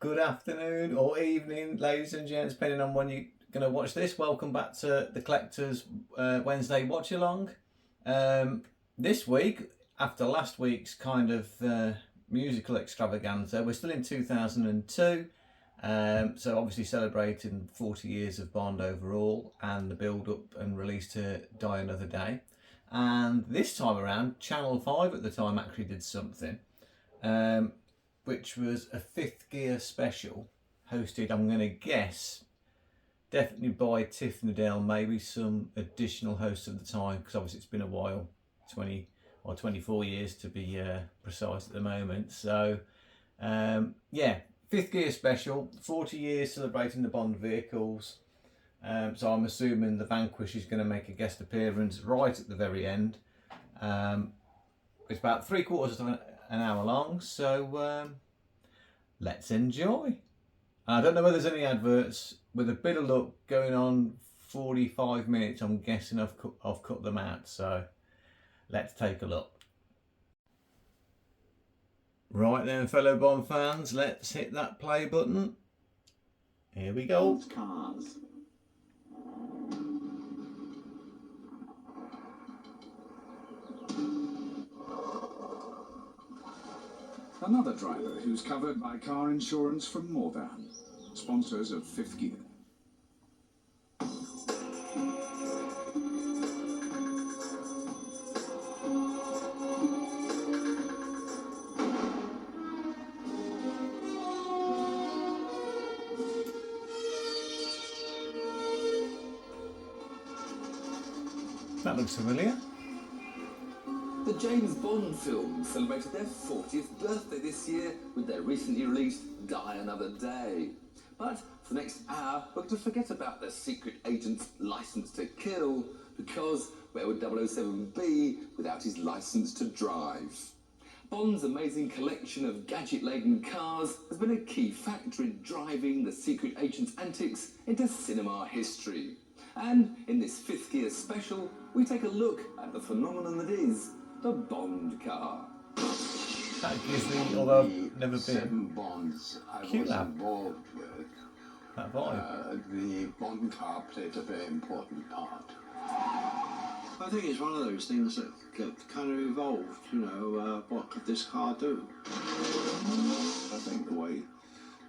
Good afternoon or evening, ladies and gents, depending on when you're going to watch this. Welcome back to the Collector's Wednesday Watchalong. This week, after last week's kind of musical extravaganza, we're still in 2002. So obviously celebrating 40 years of Bond overall and the build-up and release to Die Another Day. And this time around, Channel 5 at the time actually did something. Which was a Fifth Gear special hosted, I'm going to guess, definitely by Tiff Nadell, maybe some additional hosts of the time, because obviously it's been a while, 20 or 24 years to be precise at the moment. So yeah, Fifth Gear special, 40 years celebrating the Bond vehicles. So I'm assuming the Vanquish is going to make a guest appearance right at the very end. It's about 3/4 of an hour long, so let's enjoy. I don't know whether there's any adverts. With a bit of luck, going on 45 minutes, I'm guessing I've cut them out, so let's take a look. Right then, fellow Bond fans, let's hit that play button. Here we go. Cars. Another driver who's covered by car insurance from Morvan, sponsors of Fifth Gear. That looks familiar. The James Bond films celebrated their 40th birthday this year with their recently released Die Another Day. But for the next hour, we're going to forget about the secret agent's license to kill, because where would 007 be without his license to drive? Bond's amazing collection of gadget-laden cars has been a key factor in driving the secret agent's antics into cinema history. And in this Fifth Gear special, we take a look at the phenomenon that is the Bond car. That gives me, although I've never been. 7 Bonds I was involved with. That vibe. The Bond car played a very important part. I think it's one of those things that kind of evolved, you know, what could this car do? I think the way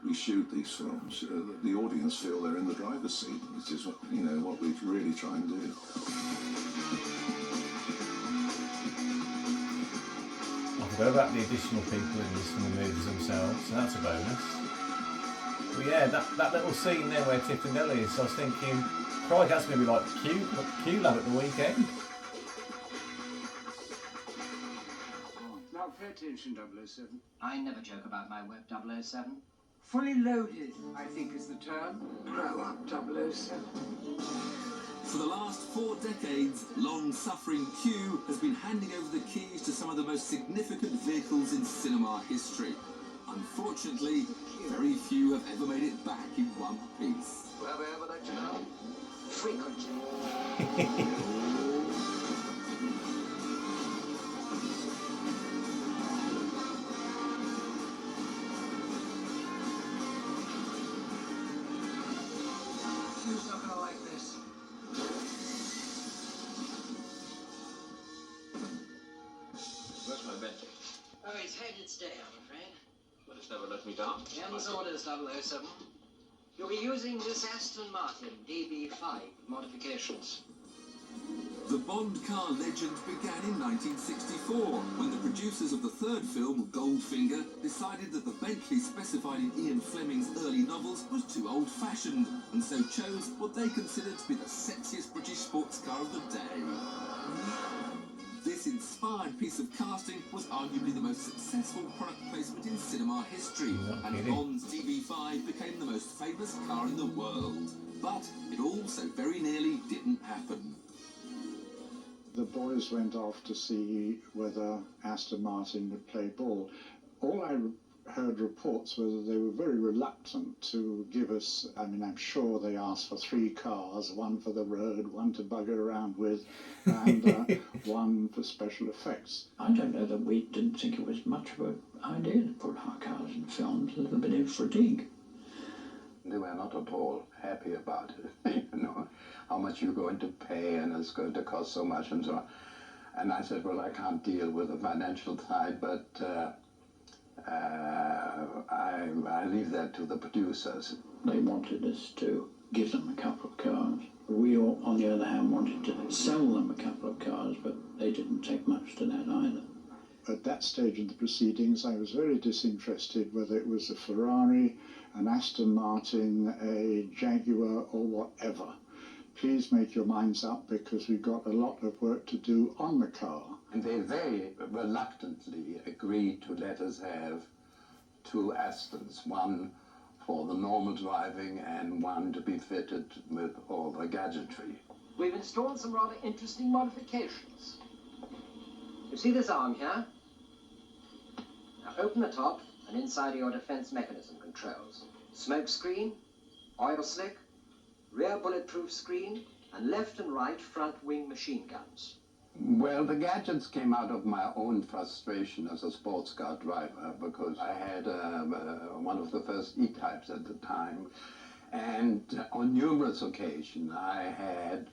we shoot these films, the audience feel they're in the driver's seat, which is what, you know, what we really try and do. I forgot about the additional people in this from the movies themselves, so that's a bonus. But yeah, that little scene there where Tiff and Nelly is, I was thinking, Crikey, that's going to be like Q-Lab at the weekend. Now pay attention, 007. I never joke about my web 007. Fully loaded, I think is the term. Grow up, 007. For the last 4 decades, long-suffering Q has been handing over the keys to some of the most significant vehicles in cinema history. Unfortunately, very few have ever made it back in one piece. Have I ever let you know? Frequently. Who's not going to like this? Where's my bed? Oh, he's had its day, I'm afraid. But it's never let me down. Jim's orders, 007. You'll be using this Aston Martin DB5 modifications. The Bond car legend began in 1964, when the producers of the third film, Goldfinger, decided that the Bentley specified in Ian Fleming's early novels was too old-fashioned, and so chose what they considered to be the sexiest British sports car of the day. This inspired piece of casting was arguably the most successful product placement in cinema history, and Bond's DB5 became the most famous car in the world. But it also very nearly didn't happen. The boys went off to see whether Aston Martin would play ball. All I heard reports whether they were very reluctant to give us, I mean, I'm sure they asked for 3 cars, one for the road, one to bugger around with, and one for special effects. I don't know that we didn't think it was much of an idea to put our cars in films, a little bit in fatigue. They were not at all happy about it, you know, how much you're going to pay and it's going to cost so much and so on. And I said, well, I can't deal with the financial side, but I leave that to the producers. They wanted us to give them a couple of cars. We, on the other hand, wanted to sell them a couple of cars, but they didn't take much to that either. At that stage in the proceedings, I was very disinterested whether it was a Ferrari, an Aston Martin, a Jaguar, or whatever. Please make your minds up, because we've got a lot of work to do on the car. And they very reluctantly agreed to let us have 2 Astons, one for the normal driving and one to be fitted with all the gadgetry. We've installed some rather interesting modifications. You see this arm here? Now open the top and inside are your defense mechanism controls. Smoke screen, oil slick, rear bulletproof screen, and left and right front wing machine guns. Well, the gadgets came out of my own frustration as a sports car driver, because I had one of the first E-types at the time, and on numerous occasions I had,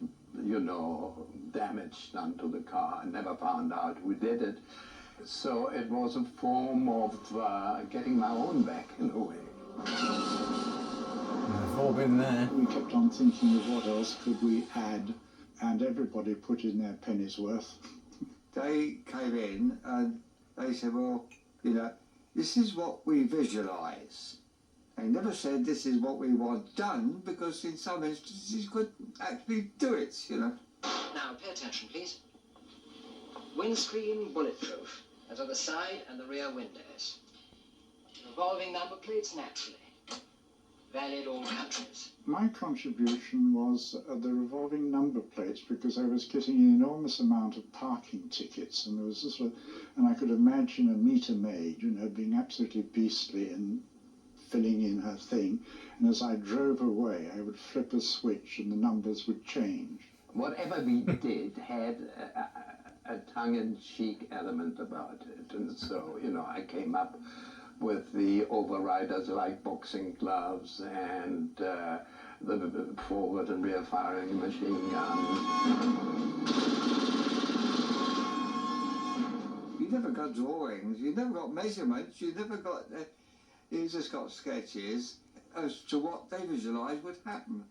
you know, damage done to the car. I never found out who did it. So it was a form of getting my own back in a way. We've all been there. We kept on thinking of what else could we add, and everybody put in their penny's worth. They came in and they said, well, you know, this is what we visualise. They never said this is what we want done, because in some instances you could actually do it, you know. Now pay attention, please. Windscreen bulletproof, as are the side and the rear windows. Revolving number plates naturally. Valid all countries. My contribution was the revolving number plates, because I was getting an enormous amount of parking tickets, and there was this, and I could imagine a meter maid, you know, being absolutely beastly and filling in her thing, and as I drove away I would flip a switch and the numbers would change. Whatever we did had a tongue-in-cheek element about it, and so, you know, I came up with the overriders like boxing gloves and the forward and rear firing machine guns. You never got drawings, you never got measurements, you never got... you just got sketches as to what they visualised would happen.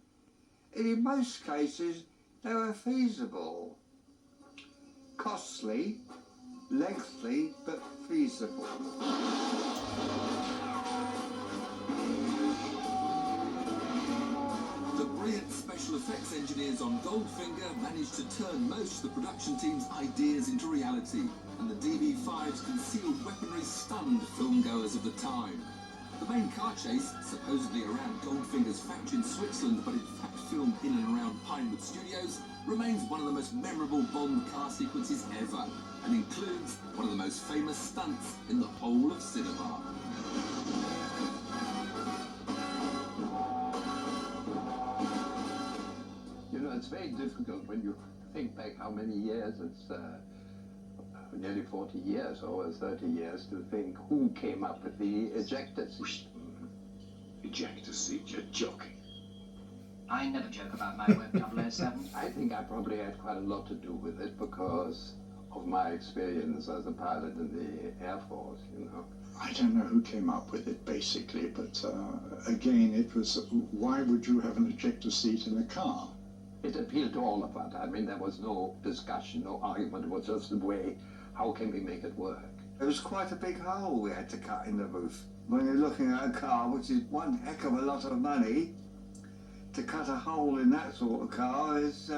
And in most cases, they were feasible. Costly, lengthy, but feasible. The brilliant special effects engineers on Goldfinger managed to turn most of the production team's ideas into reality, and the DB5's concealed weaponry stunned filmgoers of the time. The main car chase, supposedly around Goldfinger's factory in Switzerland, but in fact filmed in and around Pinewood Studios, remains one of the most memorable Bond car sequences ever, and includes one of the most famous stunts in the whole of cinema. You know, it's very difficult when you think back how many years, it's nearly 40 years, or 30 years, to think who came up with the ejector seat. Ejector seat, you're joking. I never joke about my Web 007. I think I probably had quite a lot to do with it because of my experience as a pilot in the Air Force, you know. I don't know who came up with it, basically, but again, it was, why would you have an ejector seat in a car? It appealed to all of us. I mean, there was no discussion, no argument. It was just the way, how can we make it work? There was quite a big hole we had to cut in the roof. When you're looking at a car, which is one heck of a lot of money, to cut a hole in that sort of car is,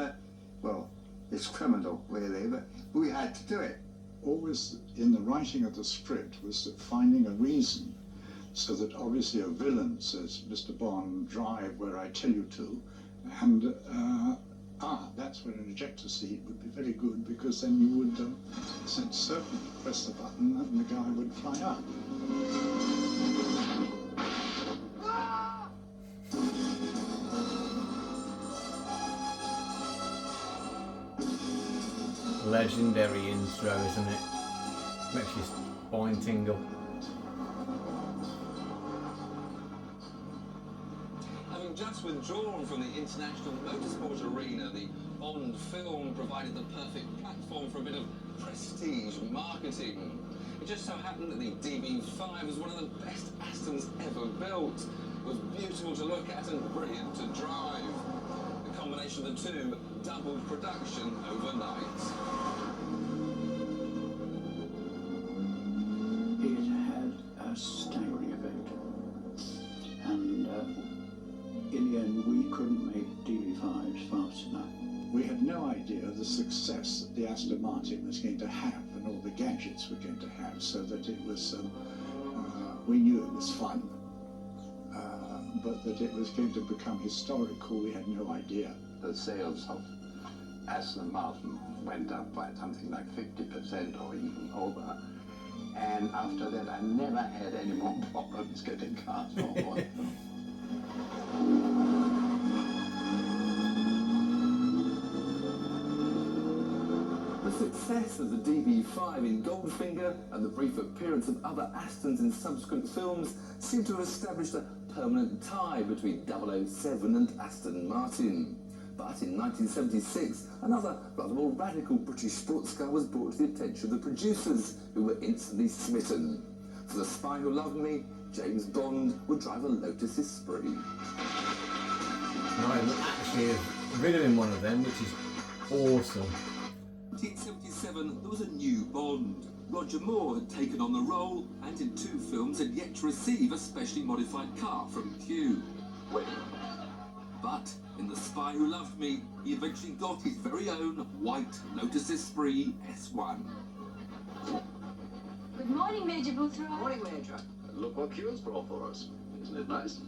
well, it's criminal, really, but we had to do it. Always in the writing of the script was finding a reason, so that obviously a villain says, Mr. Bond, drive where I tell you to, and that's where an ejector seat would be very good, because then you would certainly press the button and the guy would fly up. Legendary intro, isn't it? Makes your spine tingle. Having just withdrawn from the international motorsport arena, the Bond film provided the perfect platform for a bit of prestige marketing. It just so happened that the DB5 was one of the best Astons ever built. It was beautiful to look at and brilliant to drive. The combination of the two doubled production overnight. It had a staggering effect, and in the end we couldn't make DB5s fast enough. We had no idea of the success that the Aston Martin was going to have and all the gadgets were going to have, so that it was, we knew it was fun, but that it was going to become historical, we had no idea. The sales of Aston Martin went up by something like 50% or even over. And after that, I never had any more problems getting cars from one. The success of the DB5 in Goldfinger and the brief appearance of other Astons in subsequent films seem to have established a permanent tie between 007 and Aston Martin. But in 1976, another rather more radical British sports car was brought to the attention of the producers, who were instantly smitten. For The Spy Who Loved Me, James Bond would drive a Lotus Esprit. I actually have ridden in one of them, which is awesome. 1977, there was a new Bond. Roger Moore had taken on the role, and in 2 films had yet to receive a specially modified car from Q. But in The Spy Who Loved Me, he eventually got his very own white Lotus Esprit S1. Good morning, Major Boothroyd. Morning, Major. Look what Q's brought for us. Isn't it nice?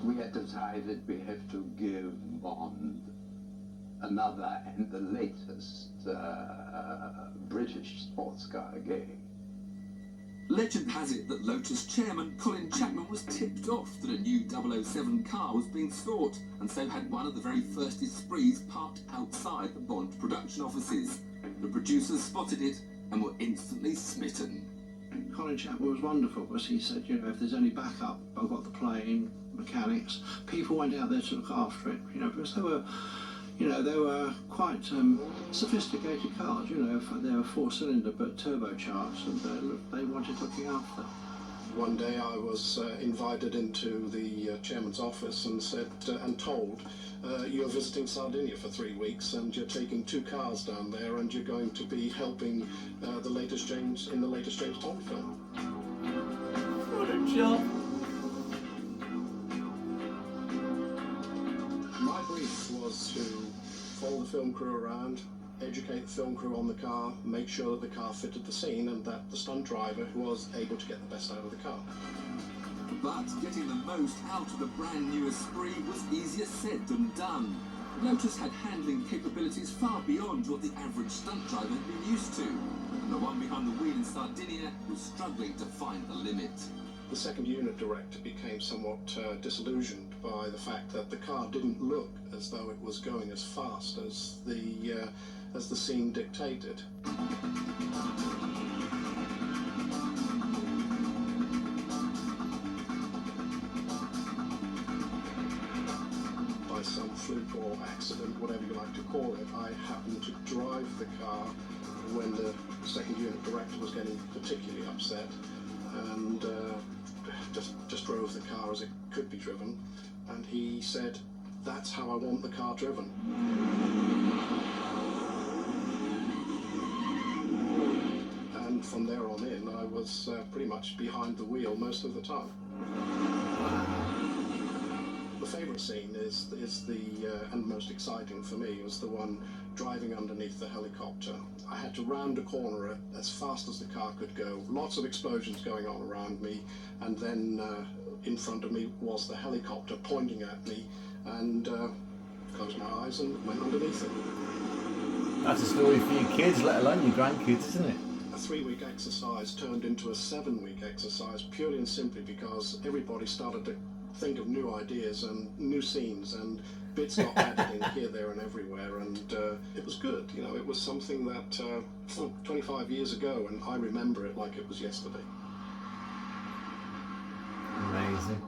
We had decided we have to give Bond another and the latest British sports car again. Legend has it that Lotus chairman Colin Chapman was tipped off that a new 007 car was being sought, and so had one of the very first Esprits parked outside the Bond production offices. The producers spotted it and were instantly smitten. Colin Chapman was wonderful because he said, you know, if there's any backup, I've got the plane, mechanics. People went out there to look after it, you know, because they were, you know, they were quite sophisticated cars, you know. They were 4-cylinder but turbocharged, and they wanted looking after. One day I was invited into the chairman's office and said and told, you're visiting Sardinia for 3 weeks and you're taking 2 cars down there and you're going to be helping the latest James Bond film. What a job! My brief was to follow the film crew around, educate the film crew on the car, make sure that the car fitted the scene and that the stunt driver was able to get the best out of the car. But getting the most out of the brand new Esprit was easier said than done. Lotus had handling capabilities far beyond what the average stunt driver had been used to, and the one behind the wheel in Sardinia was struggling to find the limit. The second unit director became somewhat disillusioned by the fact that the car didn't look as though it was going as fast as the scene dictated. By some fluke or accident, whatever you like to call it, I happened to drive the car when the second unit director was getting particularly upset, and just drove the car as it could be driven, and he said, "That's how I want the car driven." And from there on in, I was pretty much behind the wheel most of the time. The favourite scene is the, and most exciting for me, was the one driving underneath the helicopter. I had to round a corner as fast as the car could go, lots of explosions going on around me, and then in front of me was the helicopter pointing at me, and closed my eyes and went underneath it. That's a story for your kids, let alone your grandkids, isn't it? A 3-week exercise turned into a 7-week exercise purely and simply because everybody started to think of new ideas and new scenes and bits got added in here, there, and everywhere, and it was good. You know, it was something that 25 years ago, and I remember it like it was yesterday. Amazing.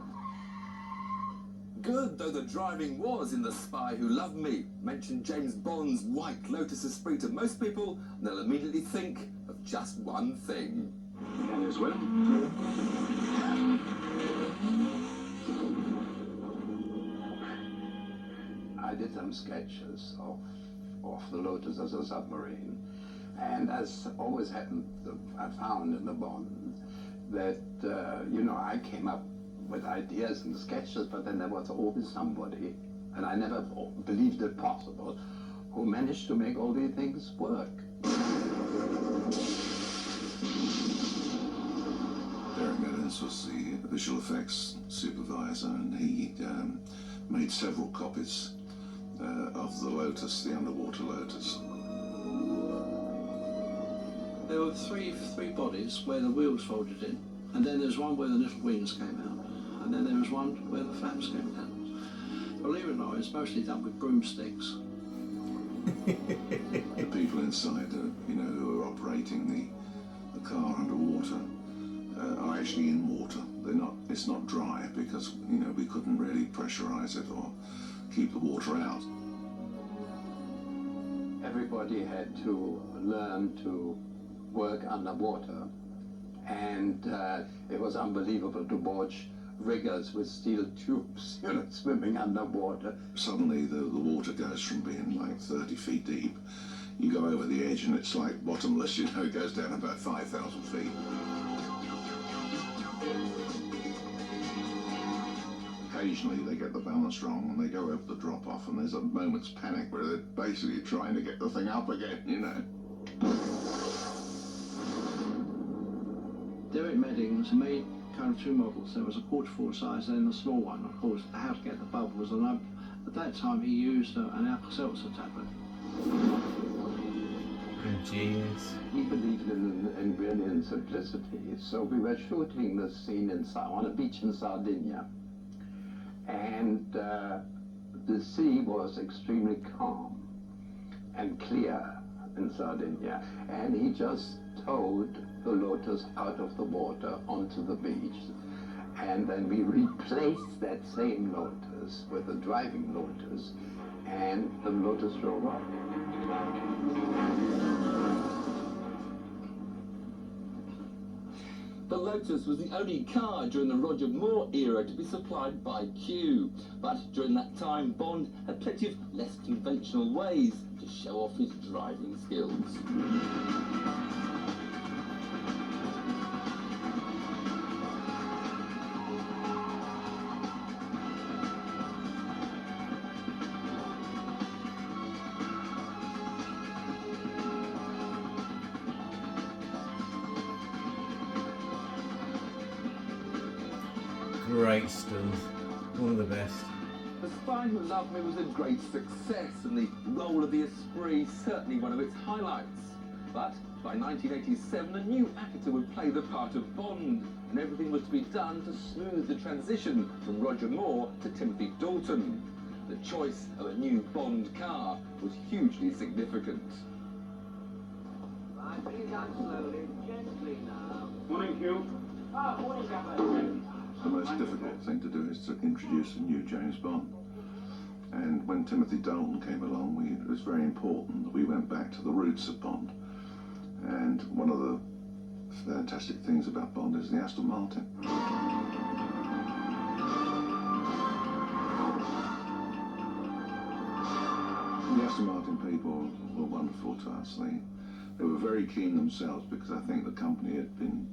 Good though the driving was in The Spy Who Loved Me. Mention James Bond's White Lotus Esprit to most people, and they'll immediately think of just one thing. As well. I did some sketches of the Lotus as a submarine, and as always happened, I found in the Bond that you know, I came up with ideas and sketches, but then there was always somebody, and I never believed it possible, who managed to make all these things work. Derek Meadows was the visual effects supervisor, and he made several copies of the Lotus, the underwater Lotus. There were three bodies where the wheels folded in, and then there's one where the little wings came out, and then there was one where the flaps came down. Believe it or not, it's mostly done with broomsticks. The people inside, you know, who are operating the car underwater are actually in water. They're not. It's not dry because, you know, we couldn't really pressurize it or keep the water out. Everybody had to learn to work underwater, and it was unbelievable to watch riggers with steel tubes, you know, swimming underwater. Suddenly the water goes from being like 30 feet deep. You go over the edge and it's like bottomless, you know, it goes down about 5,000 feet. Occasionally they get the balance wrong and they go over the drop-off, and there's a moment's panic where they're basically trying to get the thing up again, you know. Derek Meadows made kind of two models. There was a portable size and then the small one, of course, how to get the bubbles, and at that time he used an Alka-Seltzer tablet. Ingenious. He believed in brilliant simplicity, so we were shooting the scene on a beach in Sardinia, and the sea was extremely calm and clear in Sardinia, and he just towed the Lotus out of the water onto the beach, and then we replaced that same Lotus with a driving Lotus, and the Lotus drove up. The Lotus was the only car during the Roger Moore era to be supplied by Q. But during that time, Bond had plenty of less conventional ways to show off his driving skills. Great stuff. One of the best. The Spy Who Loved Me was a great success, and the role of the Esprit certainly one of its highlights. But by 1987, a new actor would play the part of Bond, and everything was to be done to smooth the transition from Roger Moore to Timothy Dalton. The choice of a new Bond car was hugely significant. Right, bring it down slowly, gently now. Morning, Hugh. Morning, Gaffer. The most difficult thing to do is to introduce a new James Bond. And when Timothy Dalton came along, it was very important that we went back to the roots of Bond. And one of the fantastic things about Bond is the Aston Martin. The Aston Martin people were wonderful to us. They were very keen themselves, because I think the company had been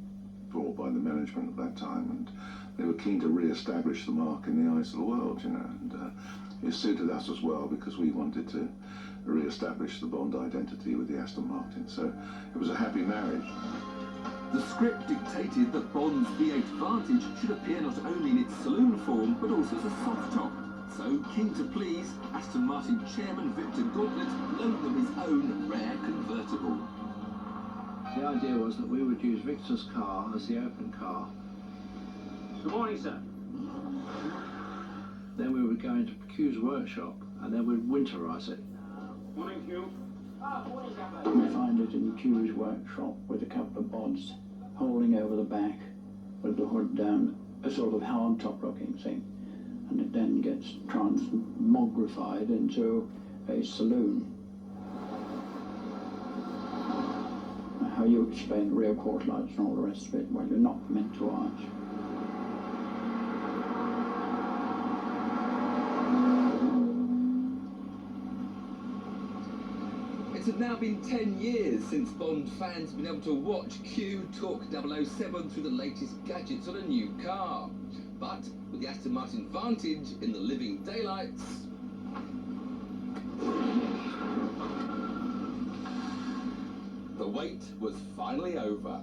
brought by the management at that time, and they were keen to re-establish the mark in the eyes of the world, you know, and it suited us as well, because we wanted to re-establish the Bond identity with the Aston Martin, so it was a happy marriage. The script dictated that Bond's V8 Vantage should appear not only in its saloon form, but also as a soft top. So, keen to please, Aston Martin chairman Victor Gauntlet loaned them his own rare convertible. The idea was that we would use Victor's car as the open car. Good morning, sir. Then we would go into Q's workshop and then we'd winterise it. Morning, Hugh. We find it in Q's workshop with a couple of bods holding over the back with the hood down, a sort of hard top looking thing, and it then gets transmogrified into a saloon. How you explain rear quarter lights and all the rest of it? Well, you're not meant to arch. It had now been 10 years since Bond fans have been able to watch Q talk 007 through the latest gadgets on a new car. But with the Aston Martin Vantage in the living daylights, the wait was finally over.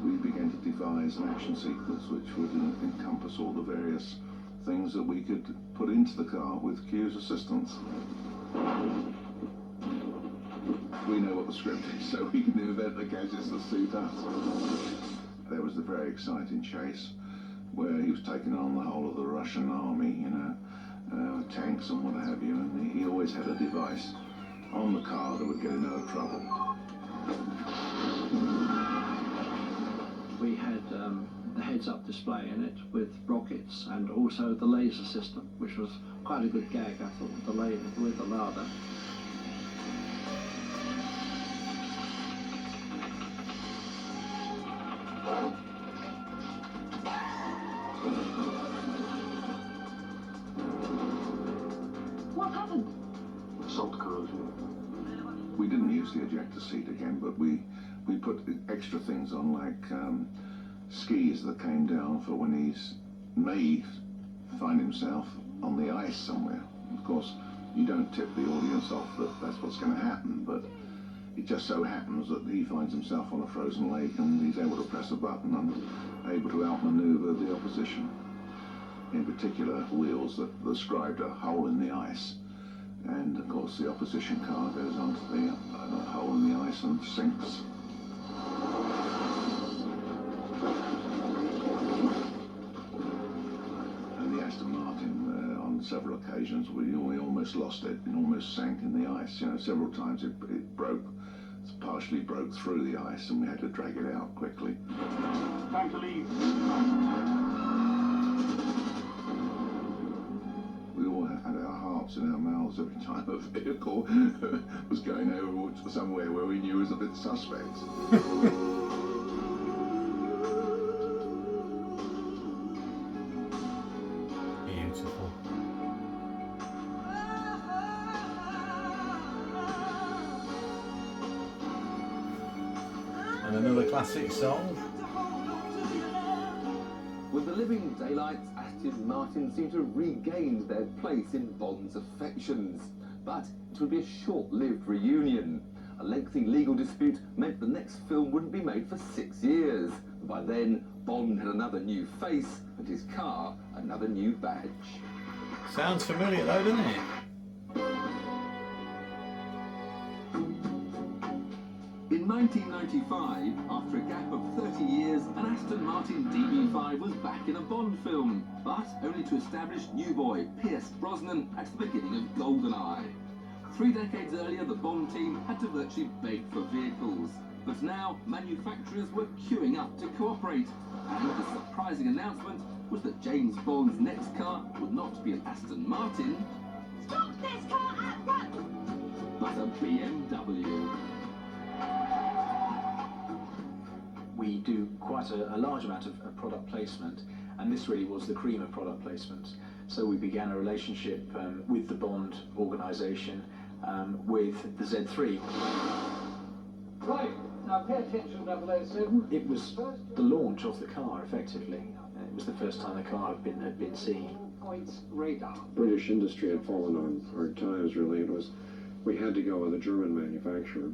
We began to devise an action sequence which would encompass all the various things that we could put into the car with Q's assistance. We know what the script is, so we can invent the gadgets that suit us. There was the very exciting chase where he was taking on the whole of the Russian army, you know, tanks and what have you, and he always had a device on the car that would get in no trouble. We had the heads-up display in it with rockets and also the laser system, which was quite a good gag, I thought, with the Lada. What happened? Salt corrosion. We didn't use the ejector seat again, but we put extra things on, like skis that came down for when he's may find himself on the ice somewhere. Of course, you don't tip the audience off that that's what's going to happen, but it just so happens that he finds himself on a frozen lake and he's able to press a button and able to outmaneuver the opposition. In particular, wheels that described a hole in the ice. And of course the opposition car goes onto the hole in the ice and sinks. And the Aston Martin, on several occasions, we almost lost it. It almost sank in the ice. You know, several times it broke, partially broke through the ice, and we had to drag it out quickly. Time to leave. We all had our hearts in our mouths every time a vehicle was going over somewhere where we knew was a bit suspect. Beautiful. And another classic song. with the living daylights, Aston Martin seemed to have regained their place in Bond's affections. But it would be a short-lived reunion. A lengthy legal dispute meant the next film wouldn't be made for 6 years. By then, Bond had another new face and his car another new badge. Sounds familiar though, doesn't it? In 1995, after a gap of 30 years, an Aston Martin DB5 was back in a Bond film, but only to establish new boy Pierce Brosnan at the beginning of GoldenEye. 3 decades earlier, the Bond team had to virtually beg for vehicles. But now, manufacturers were queuing up to cooperate. And the surprising announcement was that James Bond's next car would not be an Aston Martin. Stop this car at once! But a BMW. We do quite a large amount of product placement, and this really was the cream of product placement. So we began a relationship with the Bond organisation with the Z3. Right, now pay attention, 007. It was the launch of the car, effectively. It was the first time the car had been seen. Points radar. British industry had fallen on hard times, really. We had to go with a German manufacturer.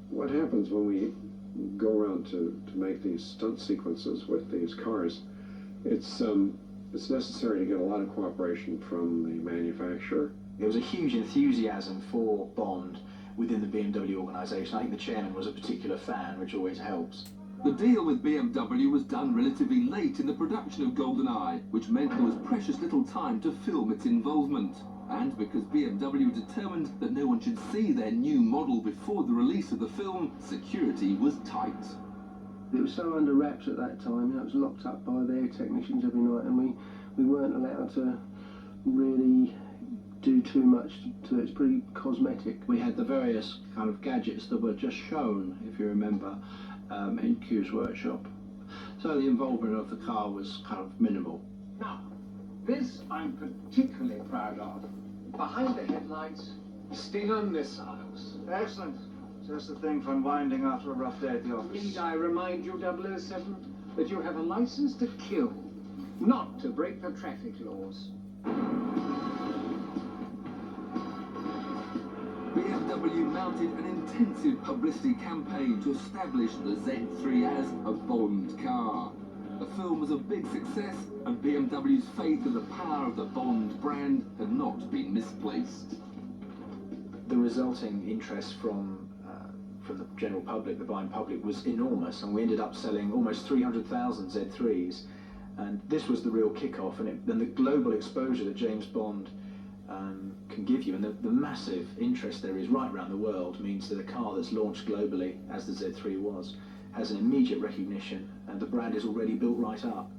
What happens when we go around to make these stunt sequences with these cars, it's necessary to get a lot of cooperation from the manufacturer. There was a huge enthusiasm for Bond within the BMW organisation. I think the chairman was a particular fan, which always helps. The deal with BMW was done relatively late in the production of GoldenEye, which meant there was precious little time to film its involvement. And because BMW determined that no one should see their new model before the release of the film, security was tight. It was so under wraps at that time, it was locked up by their technicians every night, and we weren't allowed to really do too much to it. It's pretty cosmetic. We had the various kind of gadgets that were just shown, if you remember, in Q's workshop. So the involvement of the car was kind of minimal. Now, this I'm particularly proud of. Behind the headlights, Stinger missiles. Excellent. Just the thing for unwinding after a rough day at the office. Need I remind you, 007, that you have a license to kill, not to break the traffic laws. BMW mounted an intensive publicity campaign to establish the Z3 as a Bond car. The film was a big success, and BMW's faith in the power of the Bond brand had not been misplaced. The resulting interest from the general public, the buying public, was enormous, and we ended up selling almost 300,000 Z3s. And this was the real kick-off, and the global exposure that James Bond can give you, and the massive interest there is right around the world, means that a car that's launched globally, as the Z3 was, has an immediate recognition, and the brand is already built right up.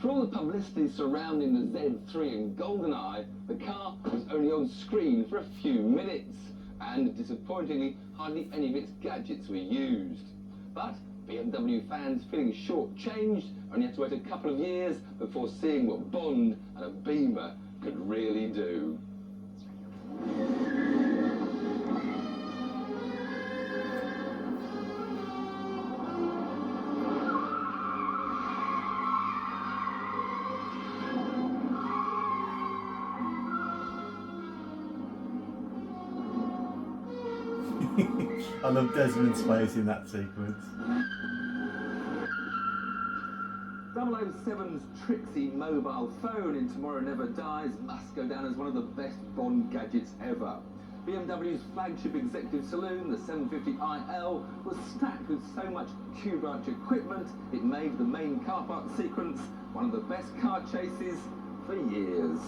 For all the publicity surrounding the Z3 and GoldenEye, the car was only on screen for a few minutes, and disappointingly, hardly any of its gadgets were used. But BMW fans feeling short-changed only had to wait a couple of years before seeing what Bond and a Beamer could really do. I love Desmond's face in that sequence. 007's tricksy mobile phone in Tomorrow Never Dies must go down as one of the best Bond gadgets ever. BMW's flagship executive saloon, the 750iL, was stacked with so much Q-branch equipment it made the main car park sequence one of the best car chases for years.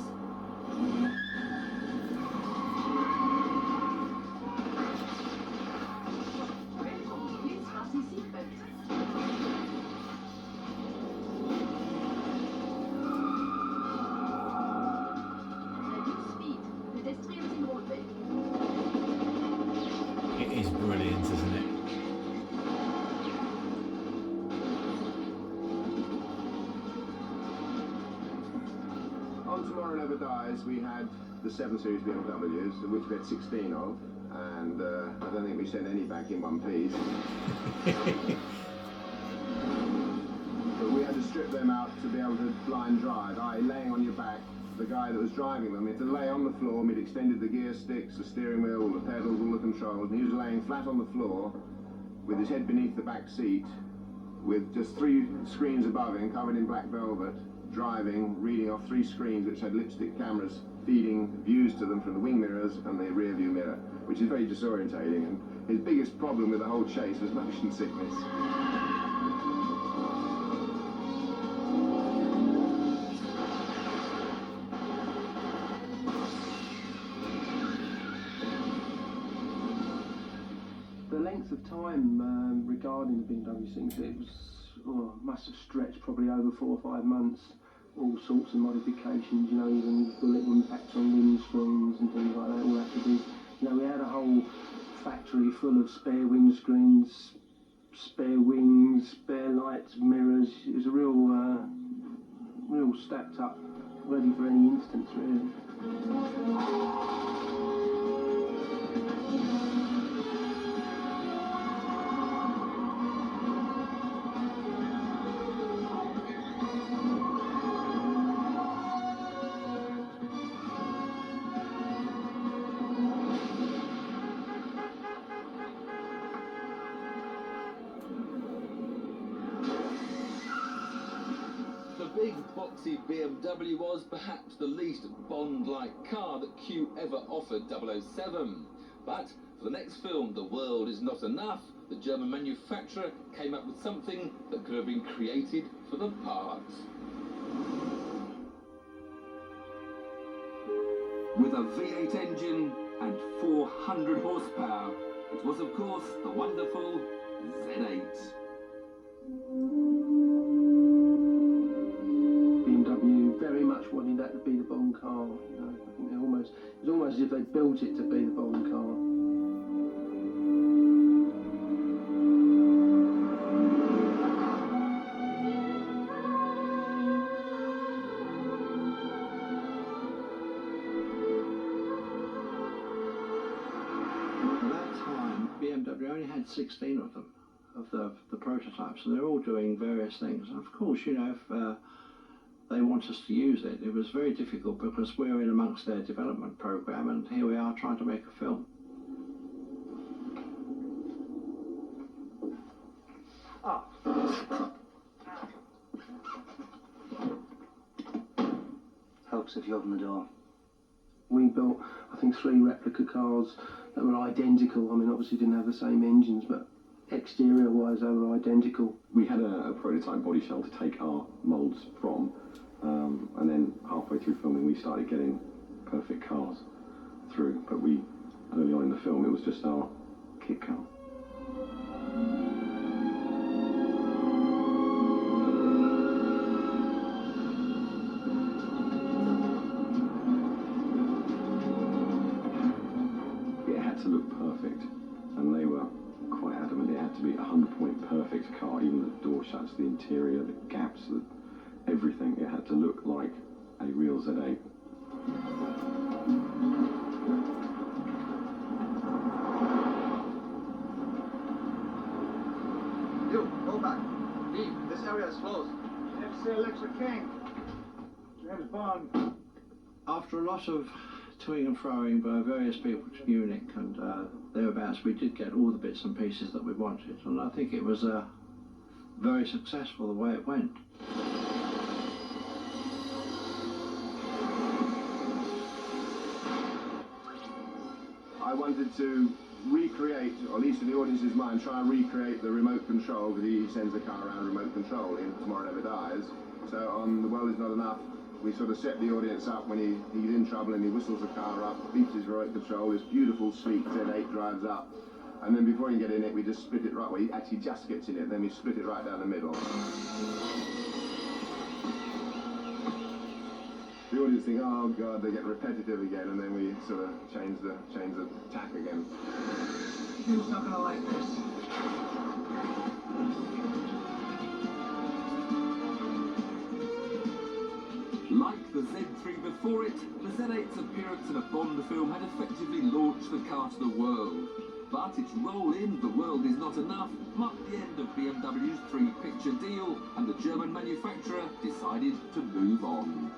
It is brilliant, isn't it? On Tomorrow Never Dies, we had the 7 Series BMWs, which we had 16 of, and I don't think we sent any back in one piece. But we had to strip them out to be able to blind drive, i.e. laying on your back. The guy that was driving them, he had to lay on the floor. We'd extended the gear sticks, the steering wheel, the pedals, all the controls, and he was laying flat on the floor with his head beneath the back seat, with just 3 screens above him covered in black velvet, driving, reading off 3 screens which had lipstick cameras feeding views to them from the wing mirrors and the rear view mirror, which is very disorientating. And his biggest problem with the whole chase was motion sickness. The length of time regarding the BMW things, it was, must have stretched probably over 4 or 5 months. All sorts of modifications, you know, even bullet impacts on windscreens and things like that, all had to be, you know, we had a whole factory full of spare windscreens, spare wings, spare lights, mirrors. It was a real stacked up, ready for any instance, really. The big box fancy BMW was perhaps the least Bond-like car that Q ever offered 007. But for the next film, The World Is Not Enough, the German manufacturer came up with something that could have been created for the parts. With a V8 engine and 400 horsepower, it was of course the wonderful Z8. BMW very much wanted that to be the Bond car. You know, I think it's almost as if they built it to be the Bond car. At that time, BMW only had 16 of them, of the prototypes, and they're all doing various things. And of course, you know, if they want us to use it, it was very difficult because we're in amongst their development program, and here we are trying to make a film. Helps if you open the door. We built, I think, 3 replica cars that were identical. I mean, obviously didn't have the same engines, but exterior-wise they were identical. We had a prototype body shell to take our moulds from, and then halfway through filming we started getting perfect cars through, but early on in the film it was just our kit car. It had to look perfect, and they were quite adamant it had to be a 100-point perfect car, even the door shuts, the interior, the gaps, everything. It had to look like a real Z8. You, go back. Leave. This area is closed. FC Alexa King. James Bond. After a lot of toing and froing by various people to Munich and thereabouts, we did get all the bits and pieces that we wanted, and I think it was very successful the way it went. I wanted to recreate, or at least in the audience's mind, try and recreate the remote control, because he sends the car around remote control in Tomorrow Never Dies. So on The World Is Not Enough, we sort of set the audience up when he's in trouble and he whistles the car up, beeps his remote control, this beautiful, sweet Z8 drives up, and then before he can get in it, we just split it right, well, he actually just gets in it, then we split it right down the middle. The audience think, oh God, they get repetitive again, and then we sort of change the tack again. Who's not gonna like this? Like the Z3 before it, the Z8's appearance in a Bond film had effectively launched the car to the world. But its role in The World Is Not Enough marked the end of BMW's 3-picture deal, and the German manufacturer decided to move on.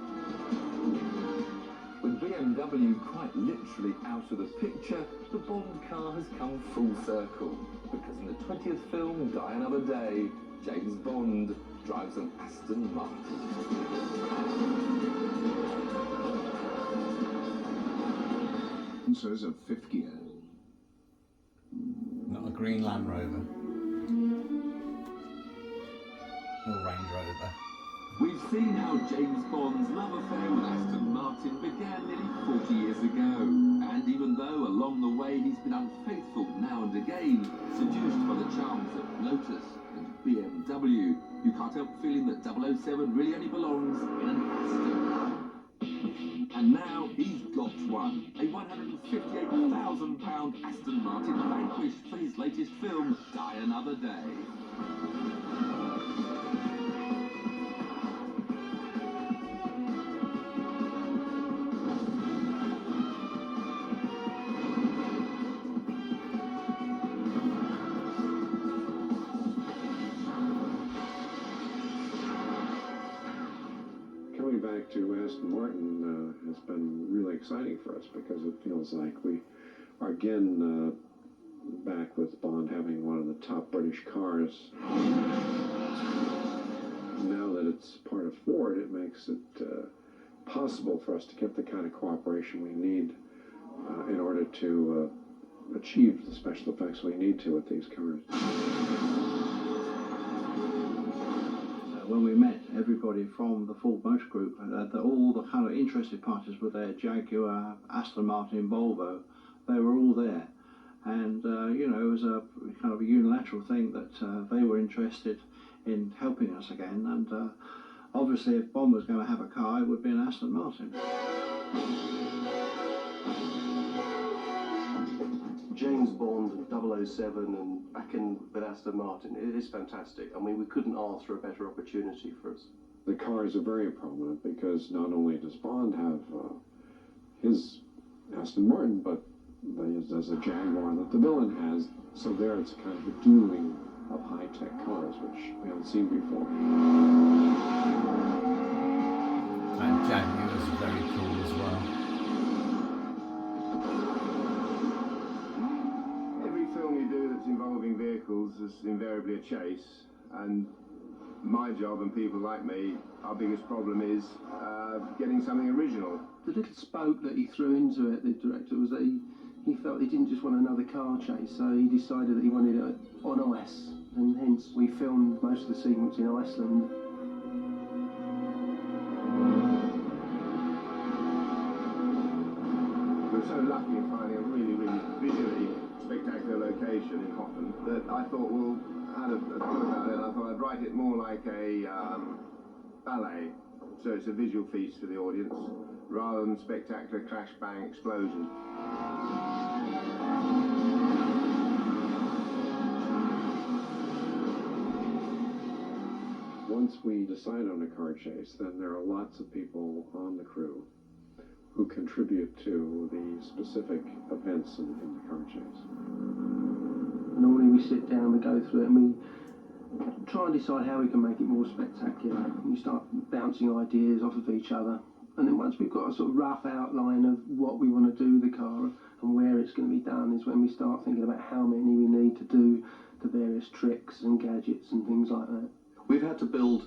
With BMW quite literally out of the picture, the Bond car has come full circle, because in the 20th film, Die Another Day, James Bond drives an Aston Martin. Of fifth gear. Not a green Land Rover. Or Range Rover. We've seen how James Bond's love affair with Aston Martin began nearly 40 years ago, and even though along the way he's been unfaithful now and again, seduced by the charms of Lotus and BMW, you can't help feeling that 007 really only belongs in an Aston. And now he's got one, a £158,000 Aston Martin vanquished for his latest film, Die Another Day. Coming back to Aston Martin has been really exciting for us, because it feels like we are again back with Bond having one of the top British cars. Now that it's part of Ford, it makes it possible for us to get the kind of cooperation we need in order to achieve the special effects we need to with these cars. When we met everybody from the Ford Motor Group, all the kind of interested parties were there: Jaguar, Aston Martin, Volvo. They were all there, and you know, it was a kind of a unilateral thing that they were interested in helping us again. And obviously, if Bond was going to have a car, it would be an Aston Martin. James Bond and 007 and back in with Aston Martin, it is fantastic. I mean, we couldn't ask for a better opportunity for us. The cars are very prominent because not only does Bond have his Aston Martin, but there's a Jaguar that the villain has. So there it's kind of a dueling of high-tech cars, which we haven't seen before. And Jaguar was very cool as well. Involving vehicles is invariably a chase, and my job and people like me, our biggest problem is getting something original. The little spoke that he threw into it, the director, was that he felt he didn't just want another car chase, so he decided that he wanted it on ice, and hence we filmed most of the sequence in Iceland. We were so lucky in finding a really, really visually spectacular location in Hoffen that I thought, well, I had a thought about it, and I thought I'd write it more like a ballet, so it's a visual feast for the audience, rather than spectacular crash, bang, explosion. Once we decide on a car chase, then there are lots of people on the crew who contribute to the specific events in the car chase. Normally we sit down, we go through it, and we try and decide how we can make it more spectacular. And we start bouncing ideas off of each other. And then once we've got a sort of rough outline of what we want to do with the car and where it's going to be done, is when we start thinking about how many we need to do the various tricks and gadgets and things like that. We've had to build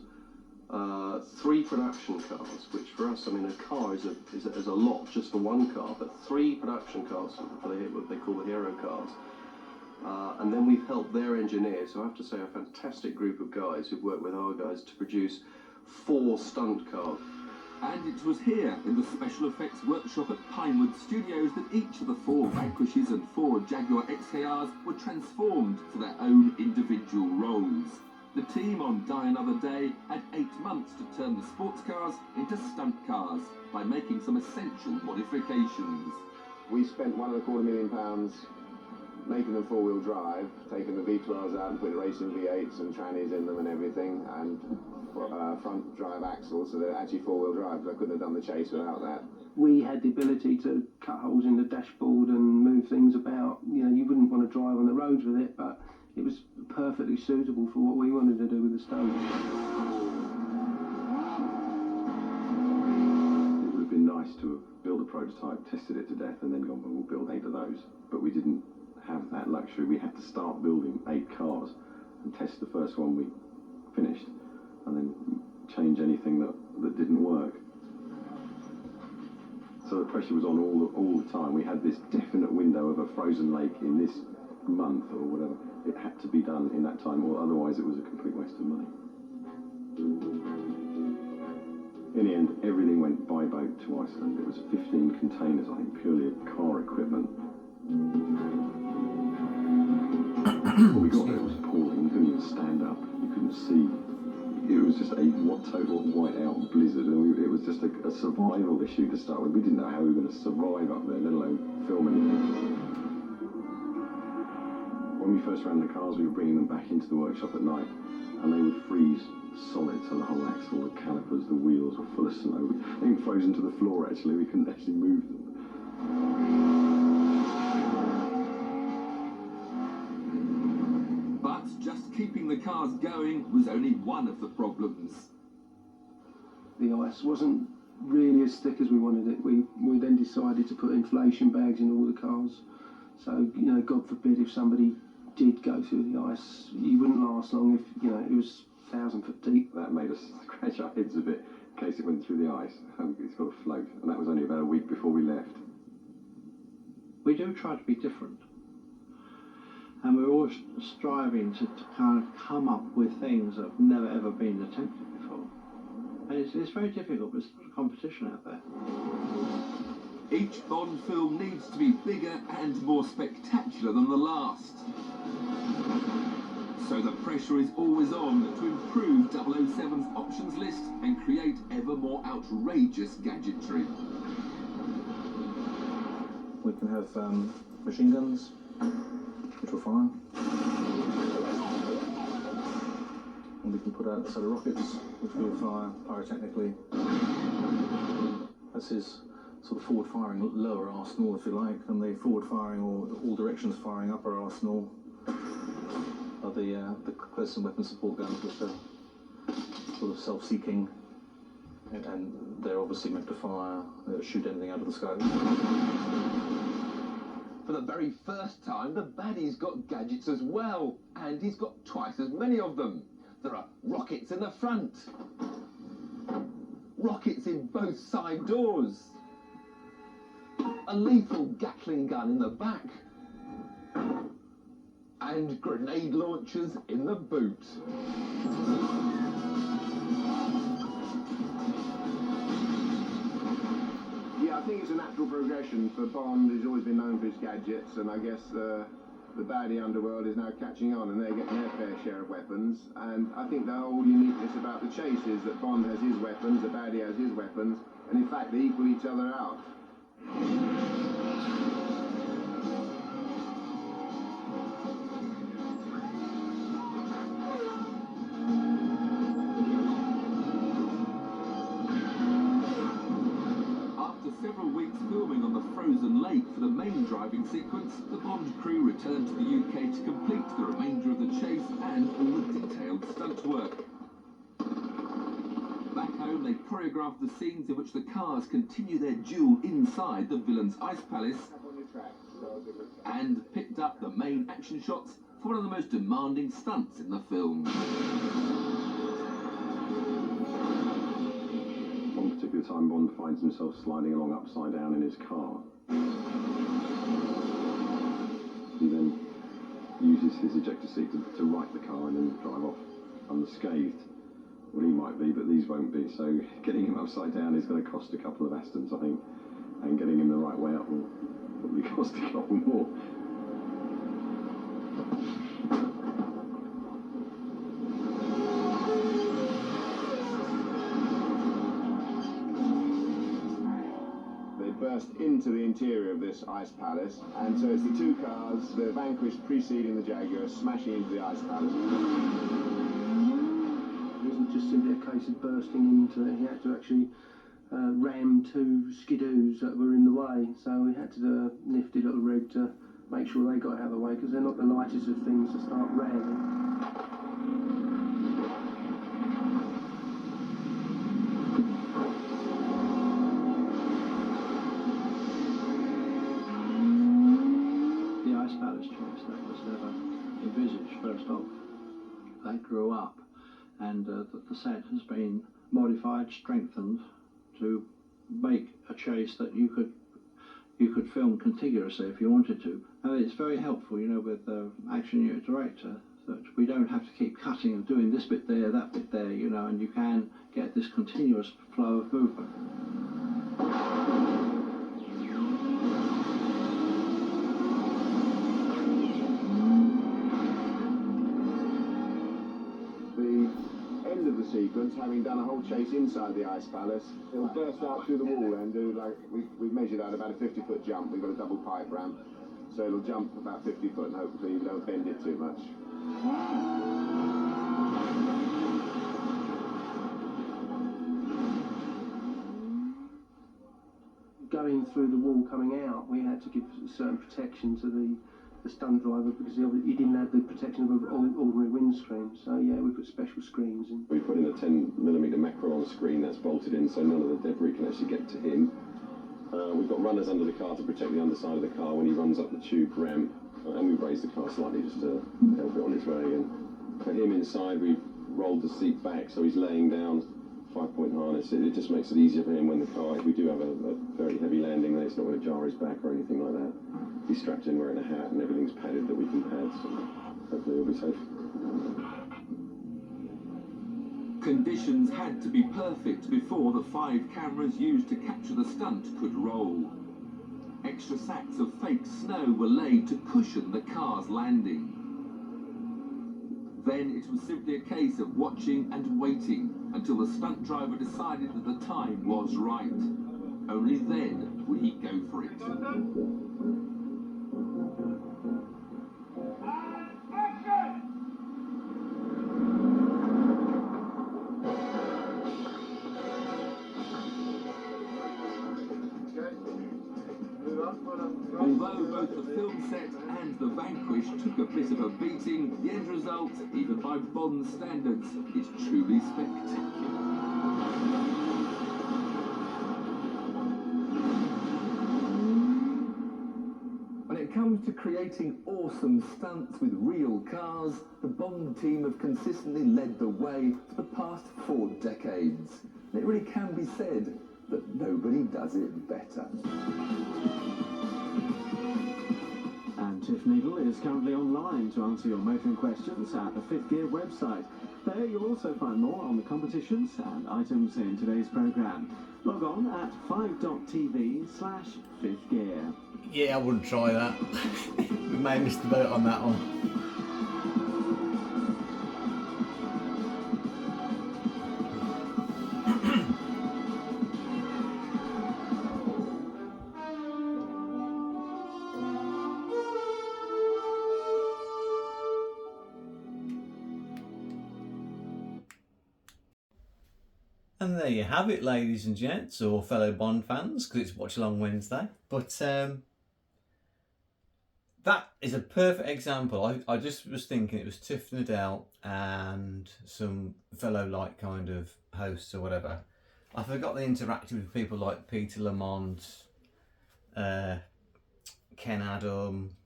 3 production cars, which for us, I mean, a car is a lot just for one car, but 3 production cars for what they call the hero cars. And then we've helped their engineers, so I have to say a fantastic group of guys who've worked with our guys to produce 4 stunt cars. And it was here, in the special effects workshop at Pinewood Studios, that each of the 4 Vanquishes and 4 Jaguar XKRs were transformed to their own individual roles. The team on Die Another Day had 8 months to turn the sports cars into stunt cars by making some essential modifications. We spent £1.25 million making them 4-wheel drive, taking the V12s out and putting racing V8s and trannies in them and everything, and front drive axles, so they're actually 4-wheel drive, because I couldn't have done the chase without that. We had the ability to cut holes in the dashboard and move things about. You know, you wouldn't want to drive on the roads with it, but it was perfectly suitable for what we wanted to do with the stunts. It would have been nice to have built a prototype, tested it to death, and then gone, well, we'll build 8 of those. But we didn't have that luxury. We had to start building 8 cars and test the first one we finished, and then change anything that didn't work. So the pressure was on all the time. We had this definite window of a frozen lake in this month or whatever. It had to be done in that time, or otherwise it was a complete waste of money. In the end, everything went by boat to Iceland. It was 15 containers, I think, purely of car equipment. When we got there, it was appalling. You couldn't even stand up. You couldn't see. It was just a total white-out blizzard, and it was just a survival issue to start with. We didn't know how we were going to survive up there, let alone film anything. When we first ran the cars, we were bringing them back into the workshop at night, and they would freeze solid, so the whole axle, the calipers, the wheels were full of snow. They were frozen to the floor, actually. We couldn't actually move them. But just keeping the cars going was only one of the problems. The ice wasn't really as thick as we wanted it. We then decided to put inflation bags in all the cars. So, you know, God forbid if somebody did go through the ice, you wouldn't last long if, you know, it was 1,000 foot deep. That made us scratch our heads a bit in case it went through the ice. It's got to float, and that was only about a week before we left. We do try to be different, and we're always striving to kind of come up with things that have never ever been attempted before. And it's very difficult, there's a lot of competition out there. Each Bond film needs to be bigger and more spectacular than the last. So the pressure is always on to improve 007's options list and create ever more outrageous gadgetry. We can have machine guns, which will fire. And we can put out a set of rockets, which will fire pyrotechnically. That's his sort of forward-firing lower arsenal, if you like, and the forward-firing or all directions firing upper arsenal are the close and weapon support guns, which are sort of self-seeking, and they're obviously meant to fire, shoot anything out of the sky. For the very first time, the baddie's got gadgets as well, and he's got twice as many of them. There are rockets in the front, rockets in both side doors, a lethal Gatling gun in the back, and grenade launchers in the boot. Yeah, I think it's a natural progression for Bond. He's always been known for his gadgets, and I guess the baddie underworld is now catching on, and they're getting their fair share of weapons. And I think the whole uniqueness about the chase is that Bond has his weapons, the baddie has his weapons, and in fact they equal each other out. Several weeks filming on the frozen lake for the main driving sequence, the Bond crew returned to the UK to complete the remainder of the chase and all the detailed stunt work. Back home, they choreographed the scenes in which the cars continue their duel inside the villain's ice palace and picked up the main action shots for one of the most demanding stunts in the film. One particular time, Bond finds himself sliding along upside down in his car. He then uses his ejector seat to right the car and then drive off unscathed. Well, he might be, but these won't be, so getting him upside down is going to cost a couple of Astons, I think, and getting him the right way up will probably cost a couple more. Burst into the interior of this ice palace, and so it's the two cars, the Vanquish preceding the Jaguar, smashing into the ice palace. It wasn't just simply a case of bursting into it, he had to actually ram two skidoos that were in the way, so we had to do a nifty little rig to make sure they got out of the way, because they're not the lightest of things to start ramming. That was never envisaged first off. They grew up, and the set has been modified, strengthened to make a chase that you could film contiguously if you wanted to. And it's very helpful, you know, with the action unit director, that we don't have to keep cutting and doing this bit there, that bit there, you know, and you can get this continuous flow of movement. Sequence, having done a whole chase inside the ice palace, it'll burst out through the wall and do like we've measured out about a 50-foot jump. We've got a double pipe ramp, so it'll jump about 50 foot and hopefully you don't bend it too much. Going through the wall coming out, we had to give certain protection to the stunt driver because he didn't have the protection of an ordinary windscreen. So yeah, we put special screens in. We put in a 10mm macro on screen that's bolted in so none of the debris can actually get to him. We've got runners under the car to protect the underside of the car when he runs up the tube ramp, and we've raised the car slightly just to help it on its way. And for him inside, we've rolled the seat back so he's laying down, 5-point harness. It just makes it easier for him when the car, if we do have a very heavy landing, then it's not going to jar his back or anything like that. He's strapped in wearing a hat and everything's padded that we can pad, so hopefully he'll be safe. Conditions had to be perfect before the 5 cameras used to capture the stunt could roll. Extra sacks of fake snow were laid to cushion the car's landing. Then it was simply a case of watching and waiting until the stunt driver decided that the time was right. Only then would he go for it. Although both the film set and the Vanquish took a bit of a beating, the end result, even by Bond standards, is truly spectacular. When it comes to creating awesome stunts with real cars, the Bond team have consistently led the way for the past 4 decades. And it really can be said that nobody does it better. And Tiff Needle is currently online to answer your motoring questions at the Fifth Gear website. There you'll also find more on the competitions and items in today's programme. Log on at 5.tv/Fifth Gear. Yeah, I wouldn't try that. We may have missed the boat on that one. And there you have it, ladies and gents, or fellow Bond fans, because it's Watchalong Wednesday. But that is a perfect example. I just was thinking it was Tiff Needle and some fellow like kind of hosts or whatever. I forgot they interacted with people like Peter Lamont, Ken Adam,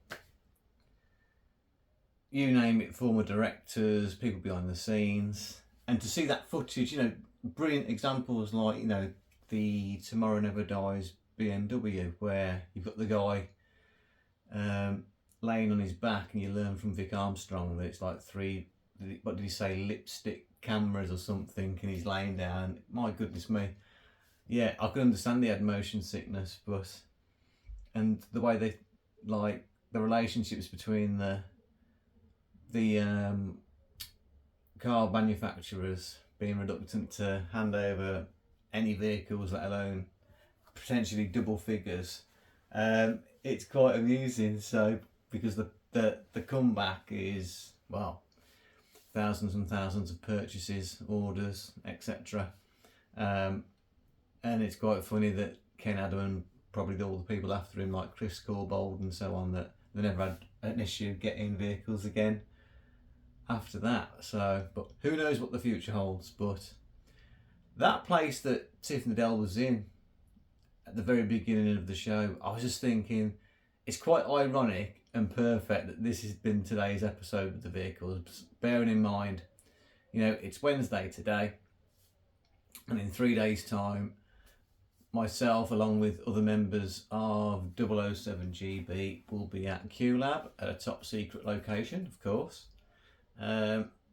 you name it, former directors, people behind the scenes. And to see that footage, you know, brilliant examples like, you know, the Tomorrow Never Dies BMW, where you've got the guy laying on his back, and you learn from Vic Armstrong that it's like 3, what did he say, lipstick cameras or something, and he's laying down. My goodness me. Yeah, I could understand he had motion sickness, but, and the way they, like, the relationships between the car manufacturers being reluctant to hand over any vehicles, let alone potentially double figures. It's quite amusing. So because the comeback is, well, thousands and thousands of purchases, orders, etc. And it's quite funny that Ken Adam and probably all the people after him, like Chris Corbold and so on, that they never had an issue getting vehicles again after that. So, but who knows what the future holds. But that place that Tiff Needle was in at the very beginning of the show, I was just thinking it's quite ironic and perfect that this has been today's episode with the vehicles, bearing in mind, you know, it's Wednesday today, and in 3 days time myself along with other members of 007GB will be at QLab at a top secret location, of course,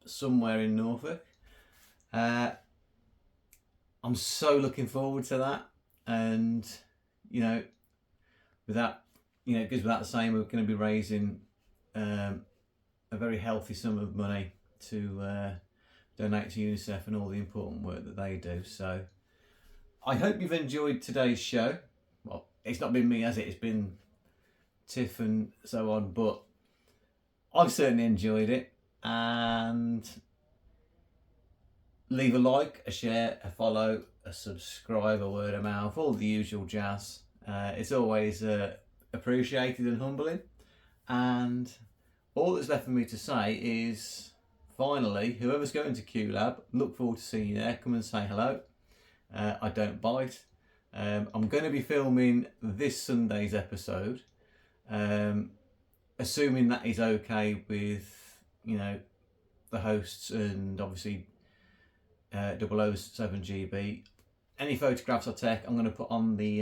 somewhere in Norfolk. I'm so looking forward to that, and you know, without, you know, it goes without saying we're going to be raising a very healthy sum of money to donate to UNICEF and all the important work that they do. So I hope you've enjoyed today's show. Well, it's not been me, has it? It's been Tiff and so on, but I've certainly enjoyed it. And leave a like, a share, a follow, a subscribe, a word of mouth, all the usual jazz. It's always appreciated and humbling. And all that's left for me to say is, finally, whoever's going to QLab, look forward to seeing you there. Come and say hello. I don't bite. I'm going to be filming this Sunday's episode, assuming that is okay with, you know, the hosts and obviously 007GB. Any photographs I take, I'm going to put on the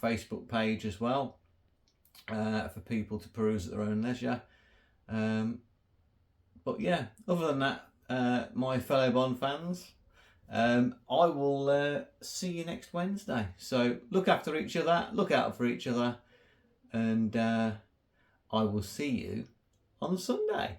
Facebook page as well for people to peruse at their own leisure. But yeah, other than that, my fellow Bond fans, I will see you next Wednesday. So look after each other, look out for each other, and I will see you on Sunday.